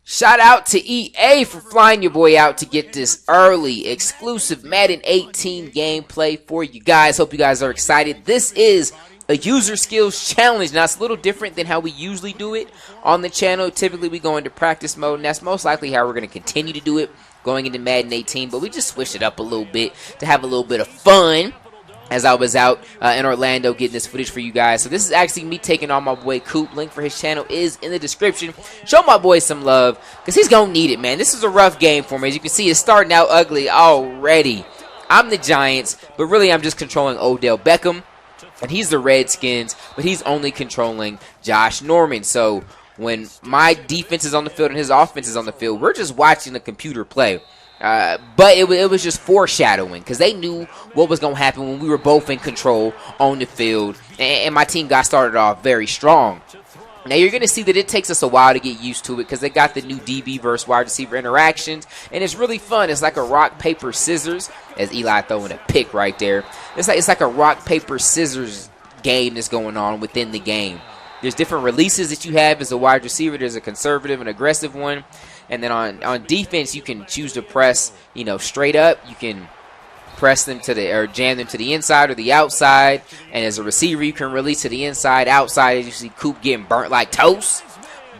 Shout out to EA for flying your boy out to get this early exclusive Madden 18 gameplay for you guys. Hope you guys are excited. This is a user skills challenge. Now, it's a little different than how we usually do it on the channel. Typically, we go into practice mode, and that's most likely how we're going to continue to do it going into Madden 18. But we just switched it up a little bit to have a little bit of fun as I was out in Orlando getting this footage for you guys. So this is actually me taking on my boy Koup. Link for his channel is in the description. Show my boy some love because he's going to need it, man. This is a rough game for me. As you can see, it's starting out ugly already. I'm the Giants, but really I'm just controlling ODELL BECKHAM. And he's the Redskins, but he's only controlling Josh Norman. So when my defense is on the field and his offense is on the field, we're just watching the computer play. But it was just foreshadowing because they knew what was going to happen when we were both in control on the field. And my team got started off very strong. Now, you're going to see that it takes us a while to get used to it because they got the new DB versus wide receiver interactions, and it's really fun. It's like a rock, paper, scissors, as Eli throwing a pick right there. It's like a rock, paper, scissors game that's going on within the game. There's different releases that you have as a wide receiver. There's a conservative and aggressive one. And then on defense, you can choose to press, straight up. You can press them or jam them to the inside or the outside. And as a receiver, you can release to the inside, outside. As you see Koup getting burnt like toast.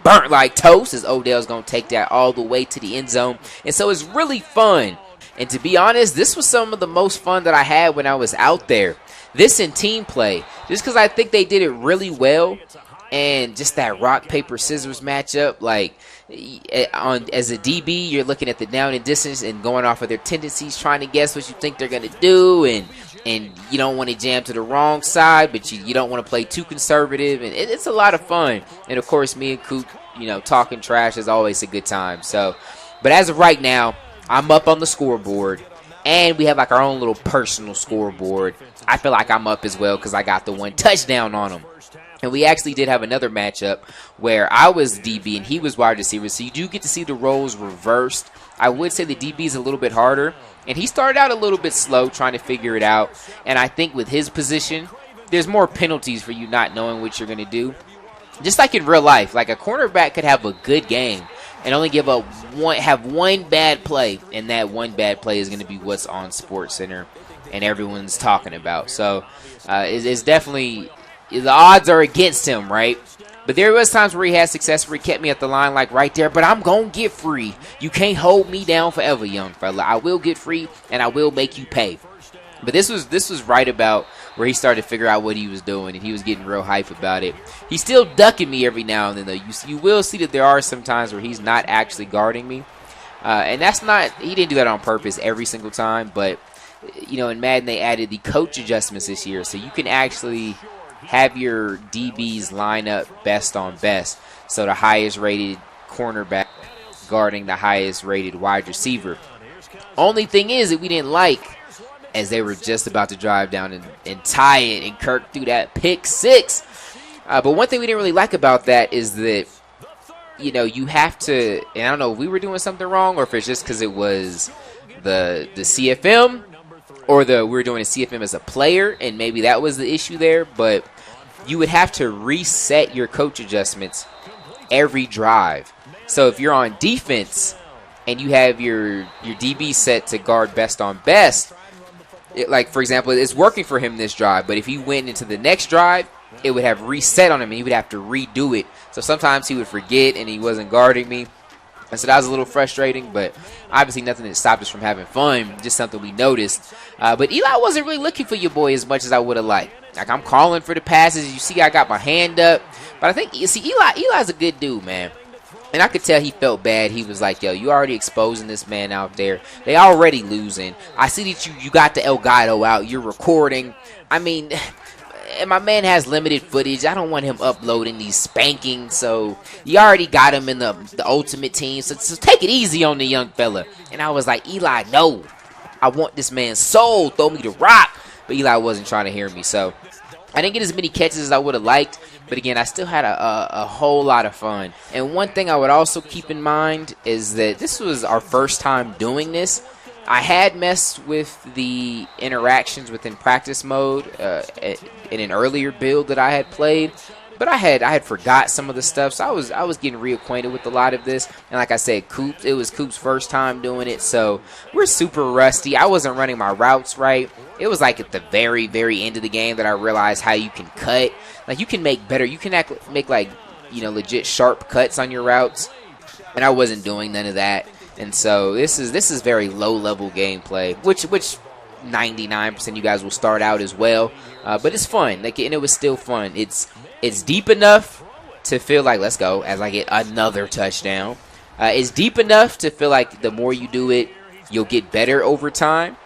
Burnt like toast, as ODELL's going to take that all the way to the end zone. And so it's really fun. And to be honest, this was some of the most fun that I had when I was out there. This and team play. Just because I think they did it really well. And just that rock, paper, scissors matchup, as a DB, you're looking at the down and distance and going off of their tendencies, trying to guess what you think they're going to do, and you don't want to jam to the wrong side, but you don't want to play too conservative, and it's a lot of fun. And of course, me and Koup, talking trash is always a good time. So, but as of right now, I'm up on the scoreboard, and we have like our own little personal scoreboard. I feel like I'm up as well because I got the one touchdown on them. And we actually did have another matchup where I was DB and he was wide receiver. So you do get to see the roles reversed. I would say the DB is a little bit harder. And he started out a little bit slow trying to figure it out. And I think with his position, there's more penalties for you not knowing what you're going to do. Just like in real life, like a cornerback could have a good game and only have one bad play. And that one bad play is going to be what's on SportsCenter and everyone's talking about. So it's definitely... the odds are against him, right? But there was times where he had success where he kept me at the line like right there. But I'm going to get free. You can't hold me down forever, young fella. I will get free, and I will make you pay. But this was right about where he started to figure out what he was doing, and he was getting real hype about it. He's still ducking me every now and then, though. You will see that there are some times where he's not actually guarding me. And that's not – he didn't do that on purpose every single time. But, in Madden they added the coach adjustments this year. So you can actually – have your DBs line up best on best. So the highest rated cornerback guarding the highest rated wide receiver. Only thing is that we didn't like as they were just about to drive down and tie it, and Kirk threw that pick six. But one thing we didn't really like about that is that, you have to, and I don't know if we were doing something wrong or if it's just because it was the CFM or we were doing a CFM as a player, and maybe that was the issue there, but you would have to reset your coach adjustments every drive. So if you're on defense and you have your DB set to guard best on best, like, for example, it's working for him this drive, but if he went into the next drive, it would have reset on him, and he would have to redo it. So sometimes he would forget, and he wasn't guarding me. And so that was a little frustrating, but obviously nothing that stopped us from having fun, just something we noticed. But Eli wasn't really looking for your boy as much as I would have liked. Like, I'm calling for the passes. You see I got my hand up. But I think, Eli's a good dude, man. And I could tell he felt bad. He was like, yo, you already exposing this man out there. They already losing. I see that you got the El Gato out. You're recording. I mean... and my man has limited footage. I don't want him uploading these spankings. So you already got him in the ultimate team. So take it easy on the young fella. And I was like, Eli, no. I want this man's soul. Throw me the rock. But Eli wasn't trying to hear me. So I didn't get as many catches as I would have liked. But again, I still had a whole lot of fun. And one thing I would also keep in mind is that this was our first time doing this. I had messed with the interactions within practice mode in an earlier build that I had played. But I had forgot some of the stuff, so I was getting reacquainted with a lot of this. And like I said, it was Koup's first time doing it, so we're super rusty. I wasn't running my routes right. It was like at the very, very end of the game that I realized how you can cut. Like, you can make better. You can make like, you know, legit sharp cuts on your routes, and I wasn't doing none of that. And so this is very low level gameplay, which 99% of you guys will start out as well. But it's fun. Like, and it was still fun. It's deep enough to feel like, let's go, as I get another touchdown. It's deep enough to feel like the more you do it, you'll get better over time.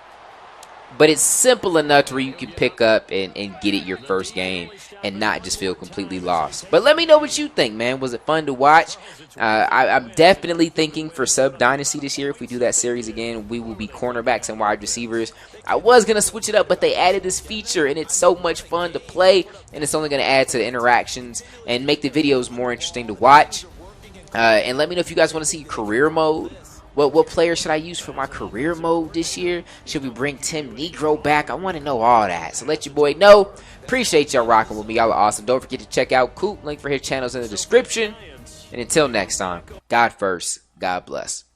But it's simple enough to where you can pick up and get it your first game and not just feel completely lost. But let me know what you think, man. Was it fun to watch? I'm definitely thinking for Sub Dynasty this year, if we do that series again, we will be cornerbacks and wide receivers. I was going to switch it up, but they added this feature, and it's so much fun to play, and it's only going to add to the interactions and make the videos more interesting to watch. And let me know if you guys want to see career mode. What player should I use for my career mode this year? Should we bring Tim Negro back? I want to know all that. So let your boy know. Appreciate y'all rocking with me. Y'all are awesome. Don't forget to check out Koup. Link for his channels in the description. And until next time, God first, God bless.